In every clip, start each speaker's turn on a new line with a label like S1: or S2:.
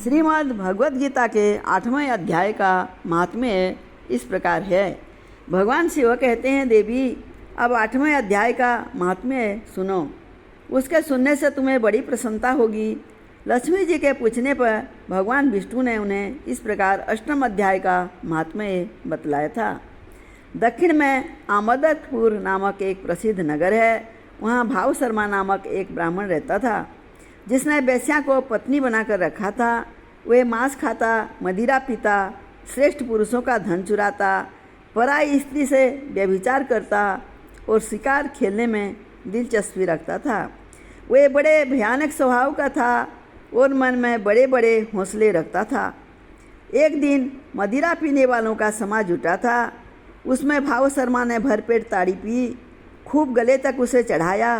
S1: श्रीमद् भगवद गीता के 8वें अध्याय का महात्म्य इस प्रकार है। भगवान शिव कहते हैं, देवी अब 8वें अध्याय का महात्म्य सुनो। उसके सुनने से तुम्हें बड़ी प्रसन्नता होगी। लक्ष्मी जी के पूछने पर भगवान विष्णु ने उन्हें इस प्रकार 8वें अध्याय का महात्म्य बतलाया था। दक्षिण में आमदतपुर नामक एक प्रसिद्ध नगर है। वहाँ भाव शर्मा नामक एक ब्राह्मण रहता था, जिसने वेश्या को पत्नी बनाकर रखा था। वे मांस खाता, मदिरा पीता, श्रेष्ठ पुरुषों का धन चुराता, पराई स्त्री से व्यभिचार करता और शिकार खेलने में दिलचस्पी रखता था। वे बड़े भयानक स्वभाव का था और मन में बड़े बड़े हौसले रखता था। एक दिन मदिरा पीने वालों का समाज जुटा था। उसमें भाव शर्मा ने भरपेट ताड़ी पी, खूब गले तक उसे चढ़ाया।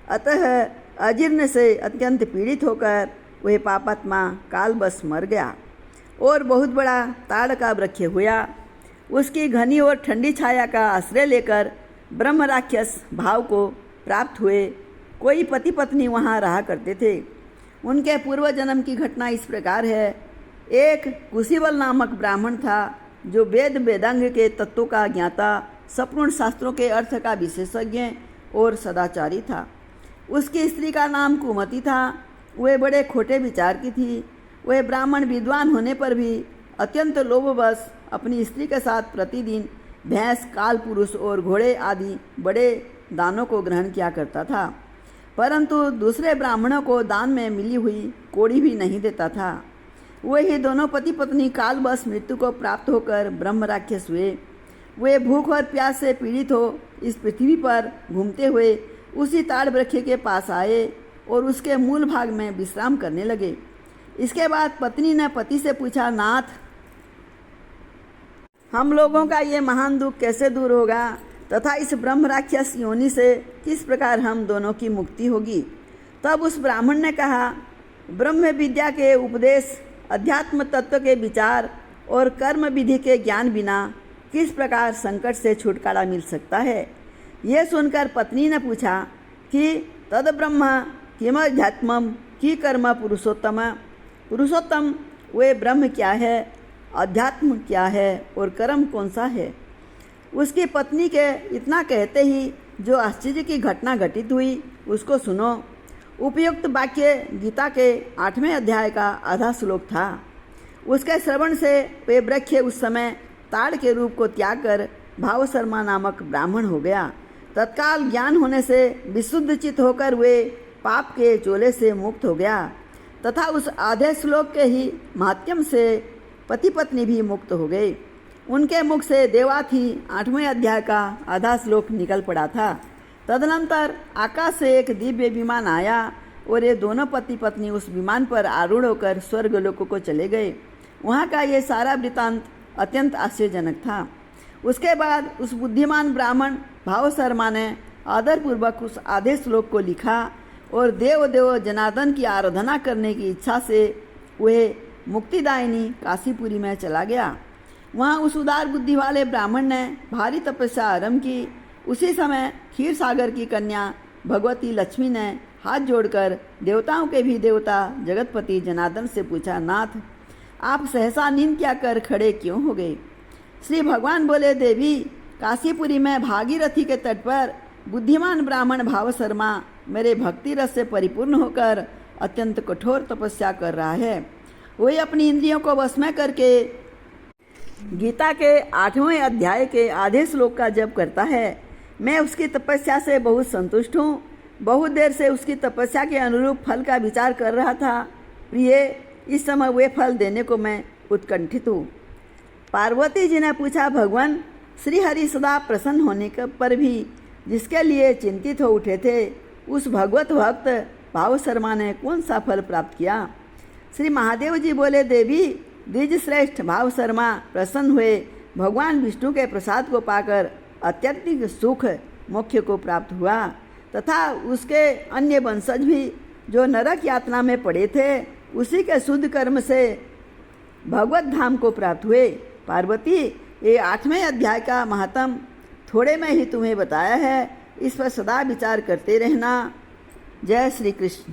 S1: अतः अजीर्ण से अत्यंत पीड़ित होकर वह पापात्मा कालवश मर गया और बहुत बड़ा ताड़ का वृक्ष हुआ। उसकी घनी और ठंडी छाया का आश्रय लेकर ब्रह्म राक्षस भाव को प्राप्त हुए। कोई पति पत्नी वहाँ रहा करते थे। उनके पूर्व जन्म की घटना इस प्रकार है। एक कुशीबल नामक ब्राह्मण था, जो वेद वेदांग के तत्वों का ज्ञाता, सपूर्ण शास्त्रों के अर्थ का विशेषज्ञ और सदाचारी था। उसकी स्त्री का नाम कुमति था। वह बड़े खोटे विचार की थी। वह ब्राह्मण विद्वान होने पर भी अत्यंत लोभवश अपनी स्त्री के साथ प्रतिदिन भैंस, काल पुरुष और घोड़े आदि बड़े दानों को ग्रहण किया करता था, परंतु दूसरे ब्राह्मणों को दान में मिली हुई कौड़ी भी नहीं देता था। वही दोनों पति पत्नी कालवश मृत्यु को प्राप्त होकर ब्रह्म राक्षस हुए। वे भूख और प्यास से पीड़ित हो इस पृथ्वी पर घूमते हुए उसी ताड़ वृक्ष के पास आए और उसके मूल भाग में विश्राम करने लगे। इसके बाद पत्नी ने पति से पूछा, नाथ, हम लोगों का ये महान दुख कैसे दूर होगा तथा इस ब्रह्म राक्षस योनि से किस प्रकार हम दोनों की मुक्ति होगी? तब उस ब्राह्मण ने कहा, ब्रह्म विद्या के उपदेश, अध्यात्म तत्व के विचार और कर्म विधि के ज्ञान बिना किस प्रकार संकट से छुटकारा मिल सकता है? ये सुनकर पत्नी ने पूछा कि तद ब्रह्म किम अध्यात्मम कि कर्म पुरुषोत्तम। पुरुषोत्तम वे ब्रह्म क्या है, अध्यात्म क्या है और कर्म कौन सा है? उसकी पत्नी के इतना कहते ही जो आश्चर्य की घटना घटित हुई उसको सुनो। उपयुक्त वाक्य गीता के 8वें अध्याय का आधा श्लोक था। उसके श्रवण से वे वृक्ष उस समय ताड़ के रूप को त्याग कर भाव शर्मा नामक ब्राह्मण हो गया। तत्काल ज्ञान होने से विशुद्ध चित्त होकर वे पाप के चोले से मुक्त हो गया तथा उस आधे श्लोक के ही माध्यम से पति पत्नी भी मुक्त हो गए। उनके मुख से देवात ही 8वें अध्याय का आधा श्लोक निकल पड़ा था। तदनंतर आकाश से एक दिव्य विमान आया और ये दोनों पति पत्नी उस विमान पर आरूढ़ होकर स्वर्गलोक को चले गए। वहाँ का ये सारा वृतांत अत्यंत आश्चर्यजनक था। उसके बाद उस बुद्धिमान ब्राह्मण भाव शर्मा ने आदरपूर्वक उस आधे श्लोक को लिखा और देव देव जनार्दन की आराधना करने की इच्छा से वह मुक्तिदायिनी काशीपुरी में चला गया। वहाँ उस उदार बुद्धि वाले ब्राह्मण ने भारी तपस्या आरंभ की। उसी समय क्षीर सागर की कन्या भगवती लक्ष्मी ने हाथ जोड़कर देवताओं के भी देवता जगतपति जनार्दन से पूछा, नाथ, आप सहसा नींद क्या कर खड़े क्यों हो गए? श्री भगवान बोले, देवी, काशीपुरी में भागीरथी के तट पर बुद्धिमान ब्राह्मण भाव शर्मा मेरे भक्ति रस से परिपूर्ण होकर अत्यंत कठोर तपस्या कर रहा है। वही अपनी इंद्रियों को वश में करके गीता के 8वें अध्याय के आधे श्लोक का जप करता है। मैं उसकी तपस्या से बहुत संतुष्ट हूँ। बहुत देर से उसकी तपस्या के अनुरूप फल का विचार कर रहा था। प्रिय, इस समय वे फल देने को मैं उत्कंठित हूँ। पार्वती जी ने पूछा, भगवान, श्री हरि सदा प्रसन्न होने पर भी जिसके लिए चिंतित हो उठे थे, उस भगवत भक्त भाव शर्मा ने कौन सा फल प्राप्त किया? श्री महादेव जी बोले, देवी, द्विज श्रेष्ठ भाव शर्मा प्रसन्न हुए। भगवान विष्णु के प्रसाद को पाकर अत्यधिक सुख मोक्ष को प्राप्त हुआ तथा उसके अन्य वंशज भी जो नरक यातना में पड़े थे, उसी के शुद्ध कर्म से भगवत धाम को प्राप्त हुए। पार्वती, ये 8वें अध्याय का महात्म थोड़े में ही तुम्हें बताया है। इस पर सदा विचार करते रहना। जय श्री कृष्ण।